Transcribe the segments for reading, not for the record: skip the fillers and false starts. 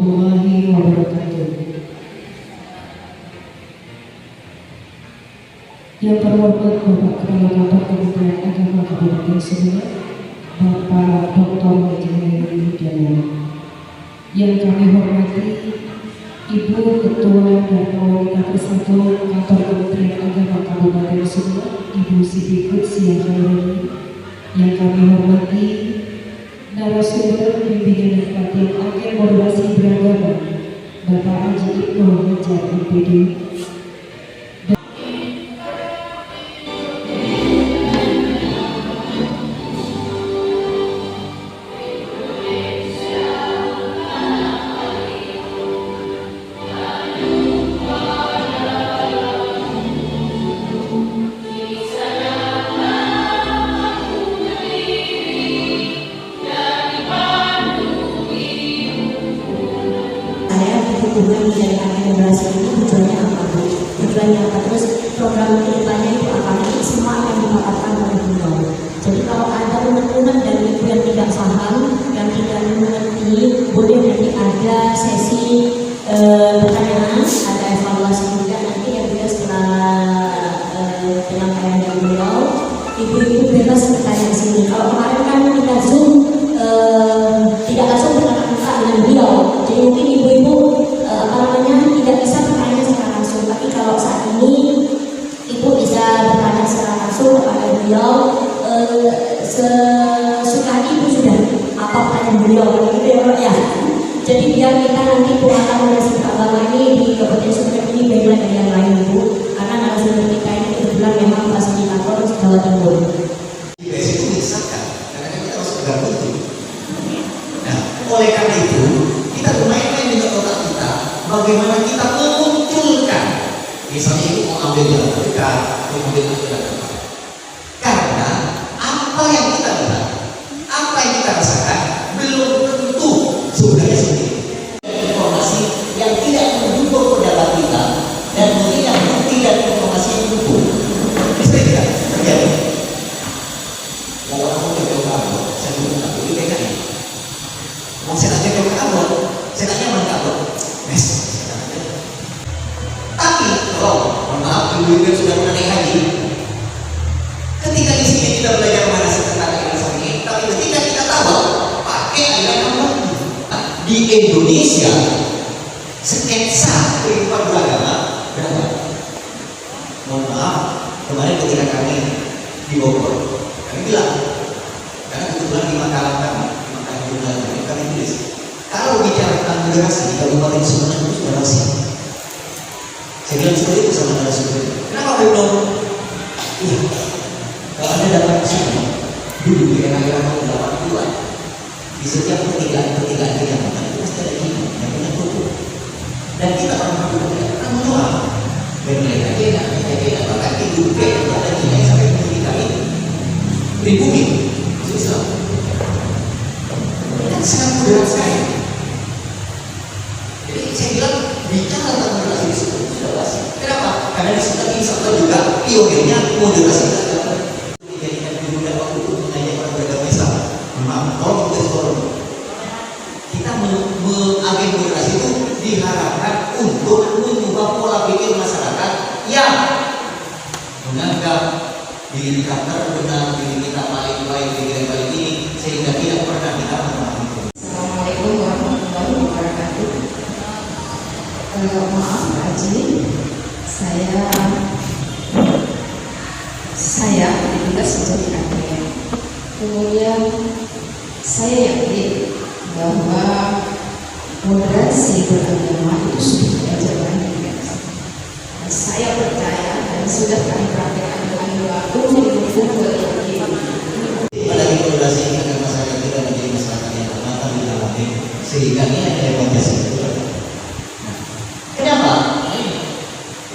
warahmatullahi wabarakatuh. Yang terhormat Bapak Kepala Kantor Kementerian Agama Kabupaten Sumeneb, Bapak Dr. Haji Heri Hidayat. Yang kami hormati Ibu Ketua dan Wanita Bersatu Kantor Kementerian Agama Kabupaten Sumeneb, Ibu Siti Qudsiah Khaironi. Yang kami hormati narasumber bimbingan dan pelatihan agen moderasi beragama, Bapak Haji Ibnu Hajar MPD. Hubungan dari agen moderasi ini tujuannya apa, Bu? Tujuannya apa? Terus program kedepannya itu apa? Ini semua akan dipaparkan oleh beliau. Jadi kalau ada teman-teman dan ibu yang tidak paham, yang tidak mengerti, boleh nanti ada sesi pertanyaan, ada evaluasi juga nanti yang beliau setelah penyampaian dari beliau, ibu-ibu bebas bertanya di sini. Kalau kemarin kan kita Zoom tidak langsung bertatap muka dengan beliau, jadi mungkin ibu-ibu tidak bisa bertanya secara langsung, tapi kalau saat ini ibu bisa bertanya secara langsung kepada beliau. Sesuka ibu sudah apa pertanyaan beliau, gitu ya. Jadi biar kita nanti pengalaman nasi agama ini di Kabupaten Sumeneb ini beda dari yang lain, Bu, karena narasumber kita ini kebetulan memang fasilitator Jawa Timur. Itu misalkan, karena kita harus pegang itu. Nah, oleh karena itu kita bermain-main dengan otak kita. Bagaimana kita memunculkan, misalnya itu mau ambil jalan terdekat, mau ambil jalan terdekat. Karena apa yang kita lihat, apa yang kita rasakan, belum tentu sebenarnya seperti itu. Informasi yang tidak mendukung pendapat kita dan mungkin yang bukti dan informasi yang mendukung. Bisa tidak terjadi. Kalau aku coba kabel, saya belum tahu itu kayak gini. Mau saya tanya coba kabel, saya tanya mana kabel. Tapi kalau mohon maaf ibu-ibu sudah pernah naik haji, ketika di sini kita belajar manasik tentang aliran ini, tapi ketika kita tahu pakai aliran Allah di Indonesia, sketsa kehidupan beragama berapa? Mohon maaf, kemarin ketika kami di Bogor, kami bilang, karena kebetulan di makalah kami jurnal kami tulis, kalau bicara tentang moderasi di Kabupaten Sumeneb itu sudah masih. Saya bilang seperti itu sama narasumber. Kenapa belum? Iya. Kalau Anda datang ke sini, dulu di era-era tahun 80-an, di setiap pertigaan kejamatan itu pasti ada ibu yang punya toko. Dan kita orang tua tidak pernah menjual. Dan mereka tidak bahkan ibu yang ada di sini sampai kita ini pribumi. Susah. Kan sangat mudah sekali. Jadi saya bilang bicara tentang moderasi di situ sudah pasti. Kenapa? Karena di situ insya Allah juga pionirnya moderasi agama. Dijadikan juga waktu itu mengajak orang beragama Islam. Memang kalau kita sekolah kita mengagen moderasi itu diharapkan untuk mengubah pola pikir masyarakat yang menganggap diri kita terbenar, diri kita paling baik, diri kita paling ini, sehingga tidak pernah kita memahami. Assalamualaikum warahmatullahi wabarakatuh. Maaf Pak Haji, saya ditugas menjadi agen. Kemudian saya yakin bahwa moderasi beragama itu sudah diajarkan di kita. Saya percaya dan sudah kami praktekkan dengan baku Apalagi moderasi agar masyarakat kita menjadi masyarakat yang matang di dalamnya, sehingga ini ada Pancasila. Kenapa?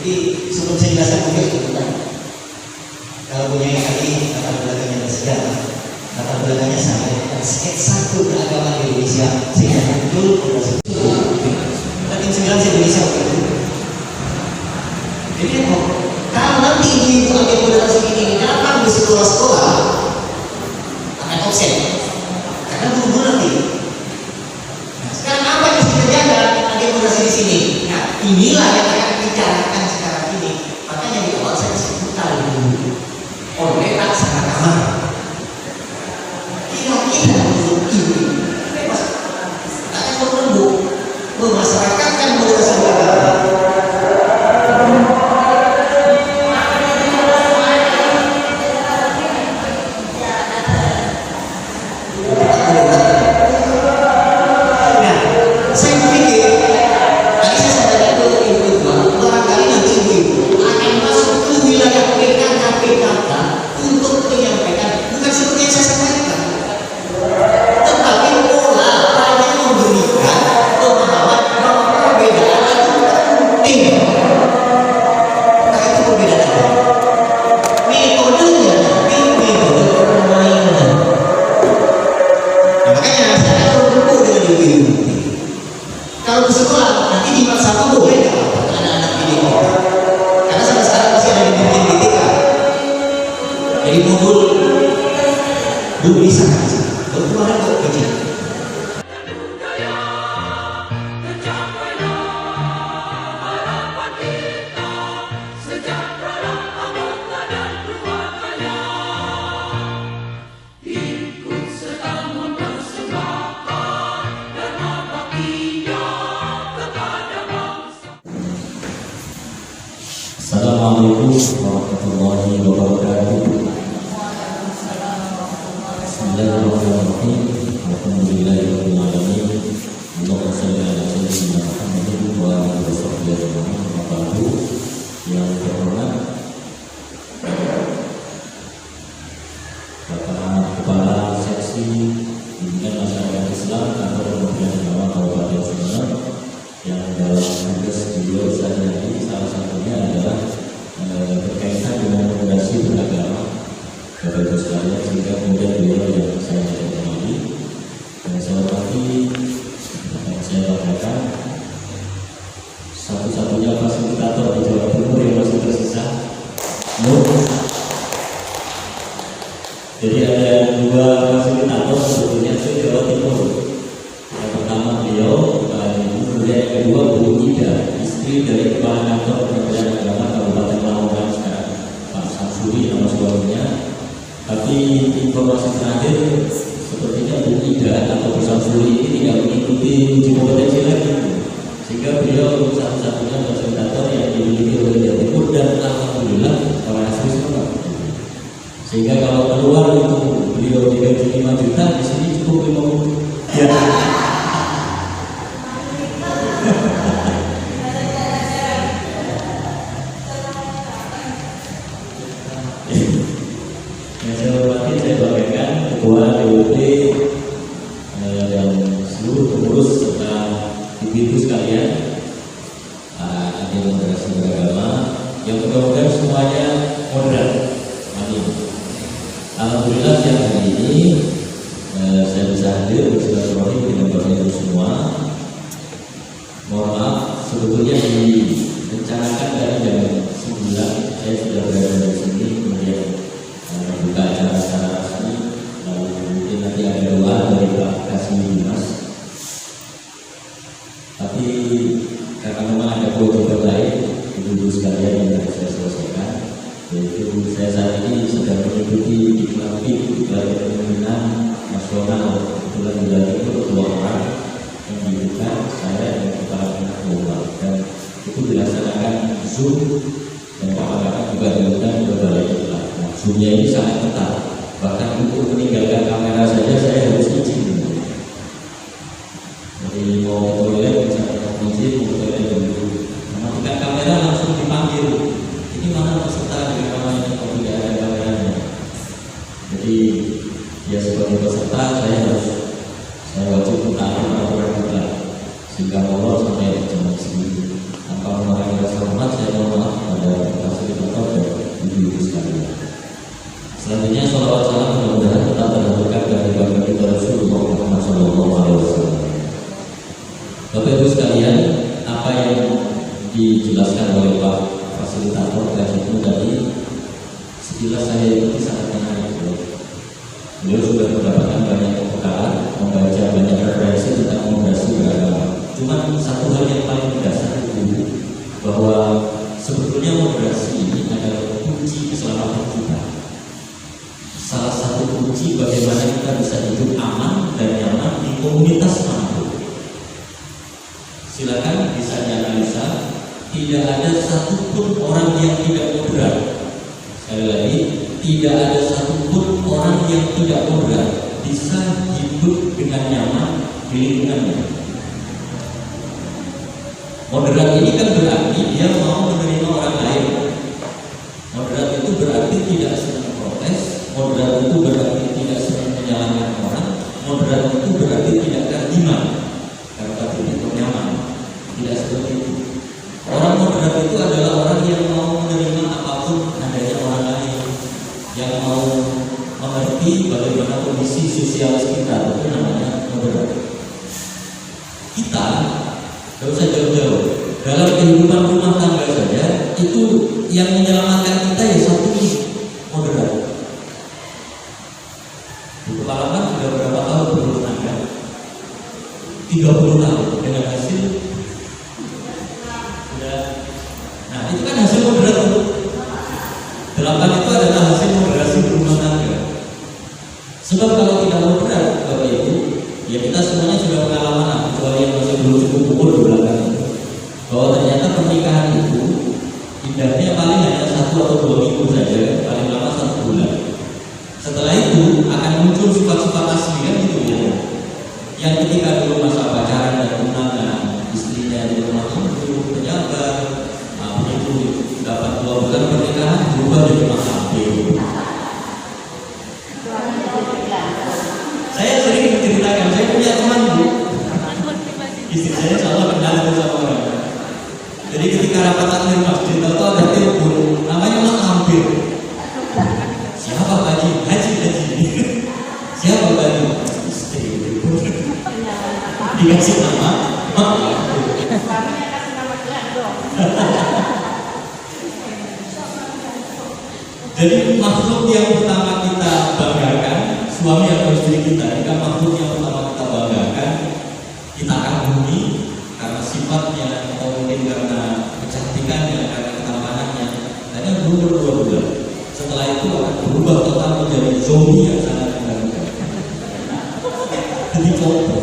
Jadi sebelum saya jelaskan mungkin itu kan, kalau punya yang tadi latar belakangnya bersejarah, latar belakangnya sama dengan sketsa beragama di Indonesia sehingga muncul moderasi. Tapi 9 Indonesia begitu. Jadi kalau nanti ibu agen moderasi ini datang di sekolah-sekolah akan absen karena buru-buru nanti. Nah, sekarang apa yang harus kita jaga? inilah yang akan dibicarakan sekarang ini. Makanya di awal saya sebutkan dulu oleh laksana kamar. Kira-kira untuk ini akan perlu memasyarakatkan moderasi agama. Saya pikir tadi saya sampaikan ke ibu-ibu, barangkali nanti ibu akan masuk ke wilayah PKK untuk menyampaikan bukan seperti yang saya sampaikan, tetapi pola hanya memberikan pemahaman bahwa perbedaan itu penting. Nah, itu perbedaan metodenya, tapi metode permainan. Nah, makanya saya akan berkumpul dengan ibu-ibu. Kalau ke sekolah nanti di satu boleh nggak anak-anak ini? Karena sampai sekarang masih ada di bimbing BTK. Jadi modul belum bisa kan? Berkeluaran kok kecil. Assalamualaikum warahmatullahi wabarakatuh. Bismillahirrahmanirrahim. Alhamdulillahirabbil alamin. Allahumma shalli ala sayyidina Muhammadin wa ala alihi wasallam. Yang terhormat Bapak Kepala Seksi Bimbingan Masyarakat Islam atau Kementerian Agama Kabupaten Sumeneb, yang dalam tugas beliau sehari-hari salah satunya adalah berkaitan dengan moderasi beragama Bapak Ibu sekalian, sehingga kemudian beliau yang saya ajak kembali dan saya hormati saya banggakan satu-satunya fasilitator di Jawa Timur yang masih tersisa. Jadi ada dua fasilitator sebetulnya di Jawa Timur. Yang pertama beliau, kemudian yang kedua Bu Ida, istri dari Kepala Kantor Kementerian Agama Kabupaten Lamongan sekarang, Pak Samsuri nama suaminya. Tapi informasi terakhir sepertinya Bu Ida atau Bu Samsuri ini tidak mengikuti uji kompetensi lagi, sehingga beliau satu-satunya fasilitator yang dimiliki oleh Jawa Timur dan alhamdulillah orang asli semua. Sehingga kalau keluar itu beliau digaji 5 juta, di sini cukup 50 ya. Yang saya hormati, saya banggakan Ketua DWP dan seluruh pengurus serta ibu-ibu sekalian, para ahli moderasi beragama yang mudah-mudahan semuanya moderat. Amin. Alhamdulillah siang hari ini saya bisa hadir bersilaturahmi dengan Bapak Ibu semua. Mohon maaf, sebetulnya direncanakan dari jam 9 saya sudah berada di sini, kemudian buka acara secara resmi, lalu mungkin nanti ada doa dari Pak Kasih Dimas. Tapi karena memang ada kewajiban lain ibu-ibu sekalian yang harus saya selesaikan, yaitu saya saat ini sedang mengikuti iklan kepemimpinan nasional. Kebetulan di Jawa Timur 2 orang yang dibuka, saya dan Kepala Pengadilan, dan itu dilaksanakan Zoom, dan kawan-kawan juga diundang ke balai iklan. Nah, Zoomnya ini sangat ketat, bahkan untuk meninggalkan kamera saja saya harus izin. Jadi mau ke toilet misalnya izin, mau ke toilet dulu, mematikan kamera langsung dipanggil. Ini mana peserta di kamarnya kalau tidak ada kameranya. Jadi ya sebagai peserta saya wajib mentaati peraturan kita sehingga Allah sampai jam segini. Tanpa mengurangi rasa hormat, saya mohon maaf pada fasilitator dan ibu-ibu sekalian. Selanjutnya sholawat salam komunitas mampu. Silakan bisa dianalisa, tidak ada satupun orang yang tidak moderat. Sekali lagi, tidak ada satupun orang yang tidak moderat bisa hidup dengan nyaman di lingkungannya. Moderat ini kan berarti dia mau menerima orang lain. Moderat itu berarti tidak senang protes. Moderat itu berarti tidak senang menyalahkan orang. Moderat itu berarti tidak terima karena tidak nyaman. Tidak seperti itu. Orang moderat itu adalah orang yang mau menerima apapun adanya orang lain, yang mau mengerti bagaimana kondisi sosial kita. Itu namanya moderat. Kita gak usah jauh-jauh, dalam kehidupan rumah tangga saja itu yang menyelamatkan kita ya satu ini, moderat. Di pengalaman sudah berapa tahun berumah tangga? 30 tahun dengan hasil sudah. Nah itu kan hasil moderat. 8 itu adalah hasil moderasi berumah tangga. Sebab kalau tidak moderat Bapak Ibu, ya kita semuanya sudah pengalaman, kecuali yang masih belum cukup umur di belakang, bahwa ternyata pernikahan itu indahnya paling hanya 1 atau 2 minggu saja, paling lama 1 bulan. Setelah itu akan muncul sifat-sifat asli kan gitu ya. Yang ketika dulu masa pacaran dan tunangan, istrinya di rumah itu pejabat, begitu dapat 2 bulan pernikahan berubah jadi mahampir. Saya sering menceritakan, saya punya teman Bu, istri saya selalu kenal sama orang. Jadi ketika rapat takmir masjid, tahu ada telepon, namanya Mas Hampir. Siapa Pak Haji? Haji. Siapa Pak Haji? Istri. Dikasih nama, Mak Hampir. Jadi makhluk yang pertama kita banggakan, suami atau istri kita, ini kan makhluk yang pertama kita banggakan, kita kagumi karena sifatnya atau mungkin karena kecantikannya, karena ketampanannya. Hanya berumur 2 bulan. Setelah itu akan berubah total menjadi zombie yang sangat mengganggu. Jadi contoh.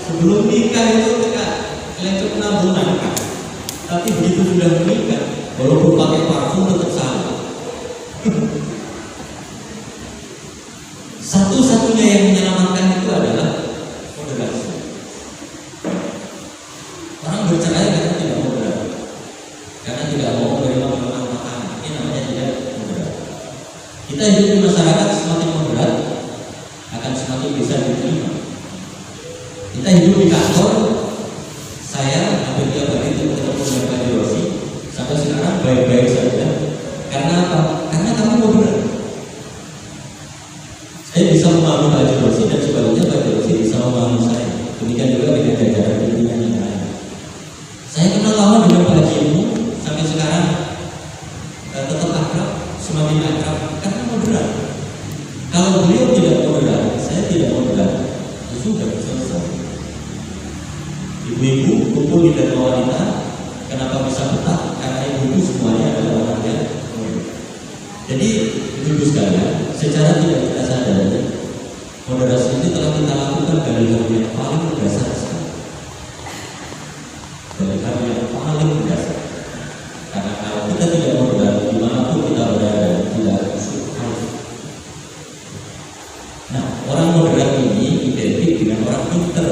Sebelum nikah itu kita lencok 6 bulan kan. Tapi begitu sudah menikah, walaupun pakai parfum tetap sama. Satu-satunya yang menyelamatkan itu adalah moderasi. Orang bercerai karena tidak moderat, karena tidak mau menerima permasalahan. Ini namanya tidak moderat. Kita hidup di masyarakat semakin moderat akan semakin bisa diterima. Kita hidup di kantor, saya hampir tiap hari itu ketemu dengan Pak Jerosi. Sampai sekarang baik-baik saja. Karena apa? Karena kamu moderat. Saya bisa memahami Pak Jerosi dan sebaliknya Pak Jerosi bisa memahami saya. Demikian juga dengan jajaran pimpinan yang lain. Saya kenal lama dengan Pak Haji sampai sekarang tetap akrab, semakin akrab karena moderat. Kalau beliau tidak moderat, saya tidak moderat, itu sudah selesai. Ibu-ibu kumpul di Dharma Wanita, kenapa bisa betah? Karena ibu-ibu semuanya adalah orang yang moderat. Jadi ibu sekalian, secara tidak kita sadari, moderasi ini telah kita lakukan dari hal yang paling mendasar sekali. Dari hal yang paling mendasar. Karena kalau kita tidak moderat, dimanapun kita berada, tidak usul. Nah, orang moderat ini identik dengan orang pintar.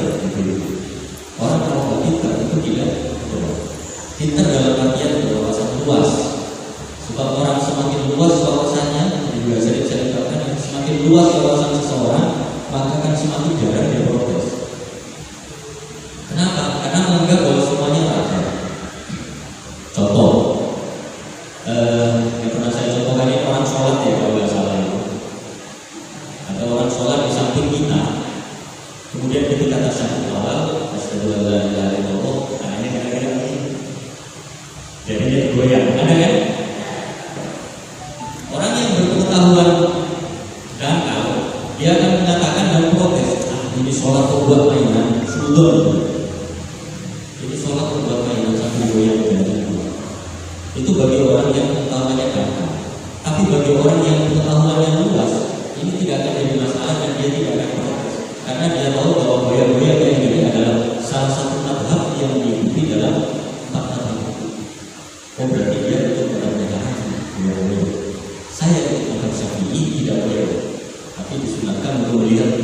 Orang kalau nggak pintar itu tidak moderat. Pintar dalam artian berwawasan luas. Sebab orang semakin luas wawasannya, juga sering saya katakan, semakin luas wawasan seseorang, maka akan semakin jarang dia protes. Kenapa? Karena menganggap bahwa semuanya raja. Contoh, yang pernah saya contohkan ini orang sholat ya kalau nggak salah itu. Ada orang sholat di samping kita, kemudian ketika tasyahud awal, astagfirullahaladzim, nah ini kira-kira ini. Jadi dia goyang, ada kan? Orang yang berpengetahuan dangkal, dia akan mengatakan dan protes, ini sholat buat mainan, sudah. Ini sholat buat mainan sambil goyang dan itu bagi orang yang pengetahuannya dangkal. Tapi bagi orang yang pengetahuannya luas, ini tidak akan jadi masalah dan dia tidak akan protes.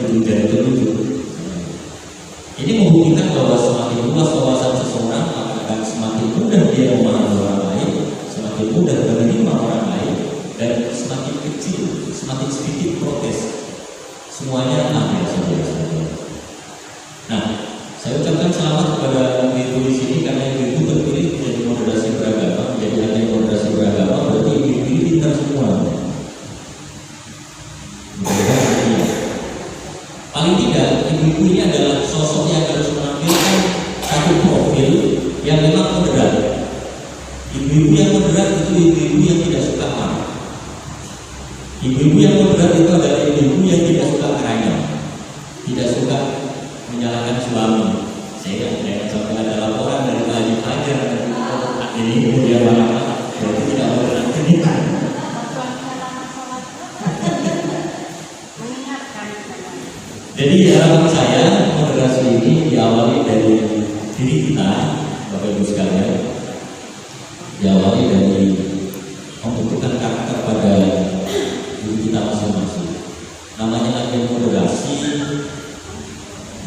ujung jari telunjuk. Ini membuktikan bahwa semakin luas wawasan seseorang, maka akan semakin mudah dia memahami orang lain, semakin mudah menerima orang lain, dan semakin kecil, semakin sedikit protes. Semuanya biasa saja. Nah, saya ucapkan selamat kepada ibu di sini karena ibu terpilih menjadi moderasi beragama, menjadi ahli moderasi beragama, berarti ibu ini pintar semua. Paling tidak, ibu-ibu ini adalah sosok yang harus menampilkan satu profil yang memang moderat. Ibu-ibu yang moderat itu ibu-ibu yang tidak suka marah. Ibu-ibu yang moderat itu adalah ibu-ibu yang tidak suka keranya, tidak suka menyalahkan suami. Saya sampai ada laporan dari Pak Haji Fajar, ini kemudian marah, berarti tidak moderat. Jadi harapan saya moderasi ini diawali dari diri kita, Bapak Ibu sekalian, diawali dari membentukkan karakter pada diri kita masing-masing. Namanya latihan moderasi.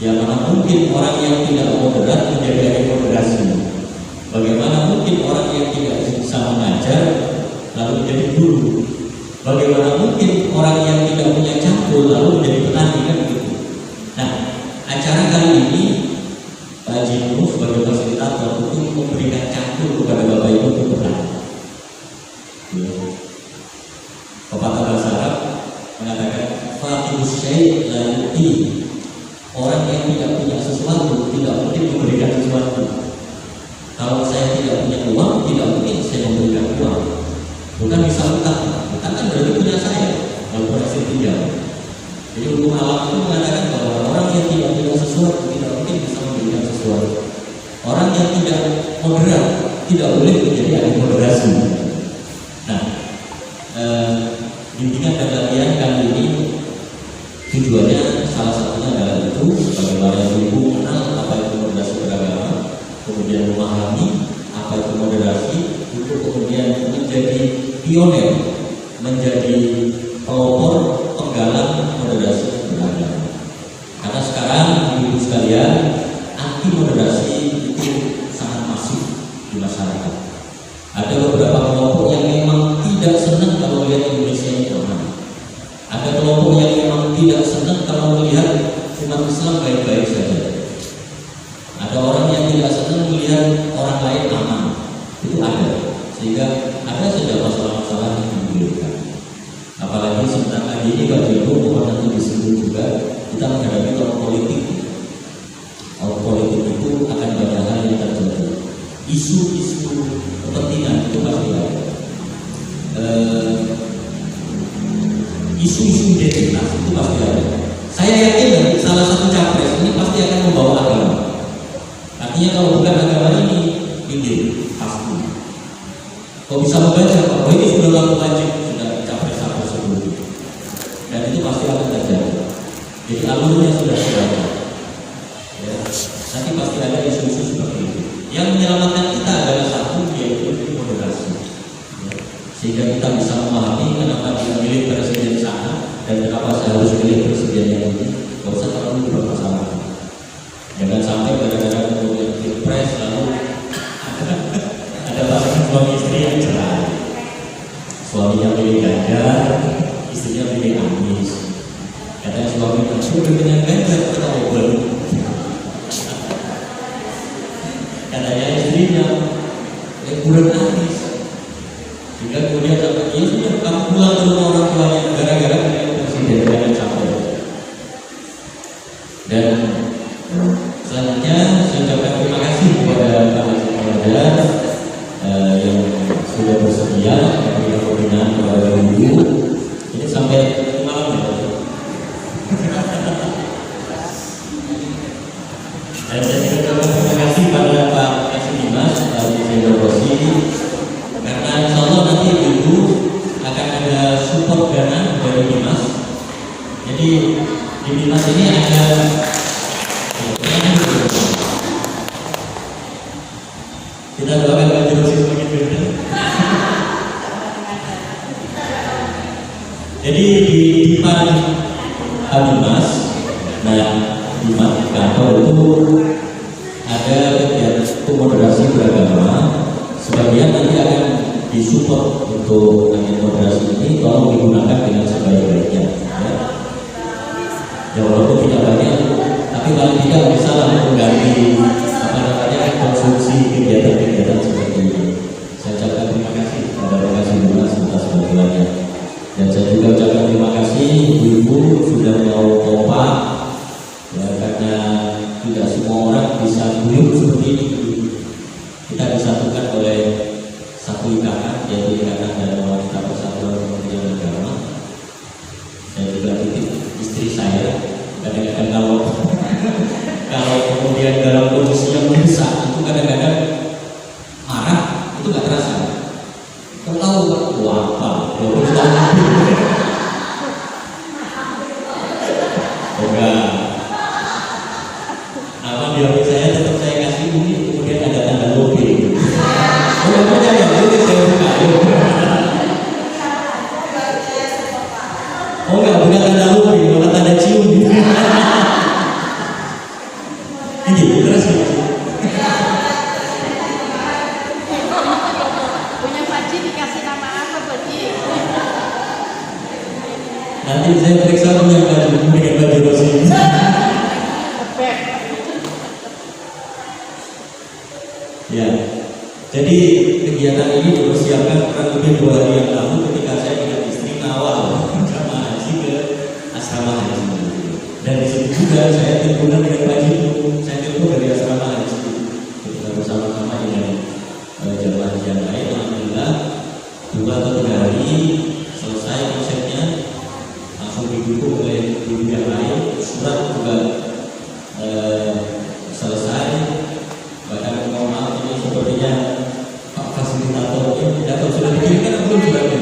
Ya mana mungkin orang yang tidak moderat menjadi ahli moderasi? Bagaimana mungkin orang yang tidak bisa mengajar lalu menjadi guru? Bagaimana mungkin orang yang tidak punya cangkul lalu menjadi petani, kan begitu? Nah, acara kali ini Pak Haji Nuh sebagai fasilitator untuk memberikan cangkul kepada Bapak Ibu untuk berlatih. Pepatah bahasa Arab mengatakan Fatihus syai' la yu'ti. Orang yang tidak punya sesuatu tidak mungkin memberikan sesuatu. Kalau saya tidak punya uang, tidak mungkin saya memberikan uang. Bukan bisa utang kan berarti punya saya, walaupun hasil pinjam. Jadi hukum alam itu mengatakan bahwa orang yang tidak punya sesuatu tidak mungkin bisa memberikan sesuatu. Orang yang tidak moderat tidak boleh menjadi ahli moderasi. Nah, bimbingan dan latihan kali ini tujuannya salah satunya adalah itu bagaimana ibu mengenal apa itu moderasi beragama, kemudian memahami apa itu moderasi, untuk kemudian menjadi pionir, menjadi pelopor, penggalang moderasi beragama. Karena sekarang ibu sekalian, anti moderasi itu sangat masif di masyarakat. Ada beberapa kelompok yang memang tidak senang kalau melihat Indonesia ini aman. Ada kelompok yang memang tidak senang kalau melihat umat Islam baik-baik saja. Ada orang yang tidak senang melihat orang lain aman. Itu ada. Sehingga ada saja masalah-masalah yang diberikan. Apalagi sebentar lagi ini Pak Joko mohon nanti disebut juga kita menghadapi tahun politik. Tahun politik itu akan banyak hal yang terjadi. Isu-isu kepentingan itu pasti ada. Isu-isu identitas itu pasti ada. Saya yakin salah satu capres ini pasti akan membawa agama. Artinya kalau bukan agama ini pasti. Kau bisa membaca bahwa ini sudah laku wajib, sudah capres sebelumnya, dan itu pasti akan terjadi. Jadi alurnya sudah ada. Ya, nanti pasti ada isu-isu seperti itu. Yang menyelamatkan kita adalah satu, yaitu moderasi. Ya, sehingga kita bisa memahami kenapa kita milih presiden sana dan kenapa saya harus pilih presiden yang ini. Gak usah terlalu bermasalah. Jangan sampai gara-gara kemudian pilpres lalu ada pasangan suami istri yang cerai. Suaminya pilih Ganjar, istrinya pilih Anies. Katanya suaminya sudah dengan Ganjar atau belum? Katanya istrinya kurang Anies. Sehingga kemudian sampai ya sudah kamu pulang ke rumah orang tuanya gara-gara kalian presiden jangan sampai. Dan selanjutnya saya ucapkan terima kasih kepada Pak Haji Fajar yang sudah bersedia memberikan pembinaan kepada ibu. Ini sampai malam ya. Dan saya juga ucapkan terima kasih pada Pak Kasih Dimas, Pak Sendor Rosi, karena insya Allah nanti ibu akan ada support dana dari Dimas. Jadi di Dimas ini ada kita doakan Pak Jerosi semakin benar. Jadi di Dimas Nah, di kantor itu ada kegiatan moderasi beragama. Sebagian nanti akan disupport untuk moderasi ini, tolong digunakan dengan sebaik-baiknya. Ya walaupun tidak banyak, tapi paling tidak bisa mengganti konsumsi kegiatan-kegiatan seperti ini. Saya ucapkan terima kasih kepada lokasi Lunas atas bantuannya, dan saya juga ucapkan terima kasih ibu-ibu sudah mau kompak, ya, karena tidak semua orang bisa guyup seperti ini. Kita disatukan oleh satu ikatan, yaitu ikatan dan wanita persatuan kementerian agama. Saya juga titip istri saya, kadang-kadang kalau kemudian dalam kondisi yang mendesak itu kadang-kadang marah, itu nggak terasa. Tahu apa? Enggak. Nama dia saya tetap saya kasih ini, kemudian ada tanda lobe. Pokoknya yang itu saya suka. Oh enggak, bukan tanda lobe, malah tanda cium. Ini terus. Punya Paci dikasih nama apa Paci? Nanti saya periksa punya baju dengan baju rosi. Ya, jadi kegiatan ini dipersiapkan kurang lebih 2 hari yang lalu ketika saya dengan istri ngawal jamaah haji ke asrama haji. Dan di situ juga saya teleponan dengan Pak Jitu. Saya telepon dari asrama haji. Kita bersama-sama dengan jamaah haji yang lain. Alhamdulillah 2 atau 3 hari selesai konsepnya, langsung didukung oleh ibu yang lain. Surat juga selesai. Bahkan mohon maaf ini sepertinya Pak fasilitator ini tidak tahu sudah dikirimkan atau belum suratnya?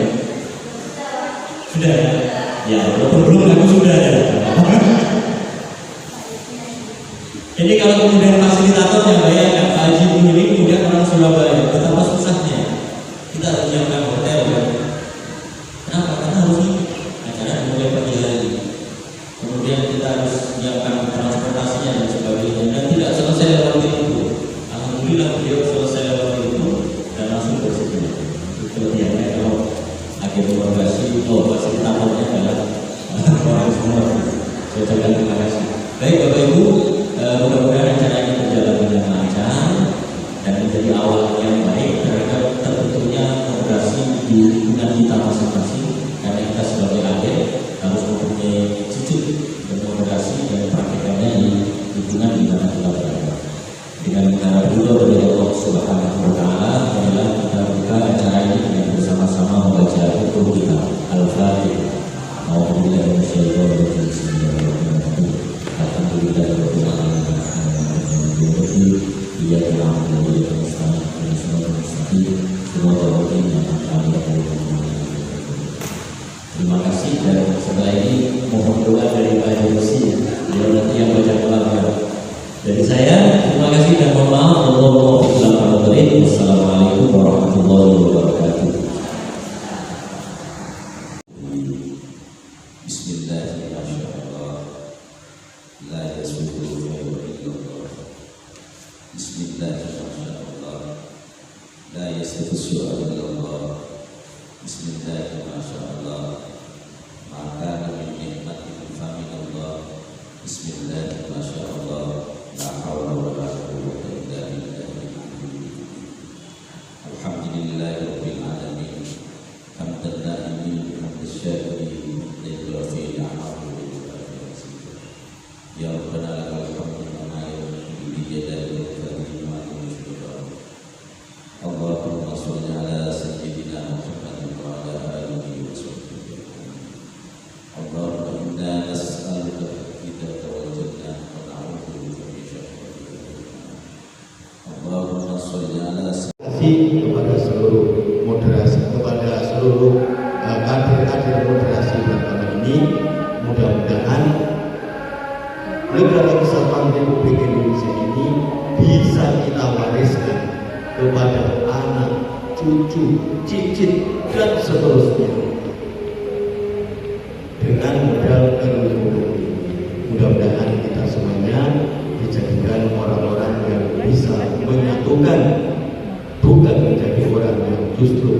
Sudah ya, belum aku sudah ada. Jadi kalau kemudian fasilitatornya bayangkan Pak Haji ini kemudian orang Surabaya, betapa susahnya kita harus menyiapkan hotel kan? Kenapa? Karena harus acara dimulai pagi hari, kemudian kita harus menyiapkan transportasinya dan sebagainya, dan tidak selesai lewat itu. Alhamdulillah beliau selesai lewat itu dan langsung bersedia. Itu kelebihannya kalau agen organisasi fasilitatornya adalah orang semua. Saya ucapkan terima kasih. Baik Bapak Ibu, mudah-mudahan acara ini berjalan dengan lancar dan menjadi awal yang baik terhadap terbentuknya moderasi di lingkungan kita masing-masing, karena kita sebagai agen harus mempunyai sujud bermoderasi dan praktekannya di lingkungan di mana kita berada. Dengan mengharap ridho dari Allah Subhanahu wa Ta'ala, marilah kita buka acara ini dengan bersama-sama membaca hukum kita Al-Fatihah. Alhamdulillah terima kasih, dan setelah ini mohon doa dari Pak Jokowi, beliau nanti yang baca ulang. Dari saya terima kasih dan mohon maaf. Wassalamualaikum warahmatullahi wabarakatuh. kepada seluruh moderasi, kepada seluruh kader-kader moderasi bangsa ini. Mudah-mudahan negara kesatuan Republik Indonesia ini bisa kita wariskan kepada anak, cucu, cicit, dan seterusnya dengan modal kerukunan. Mudah-mudahan justru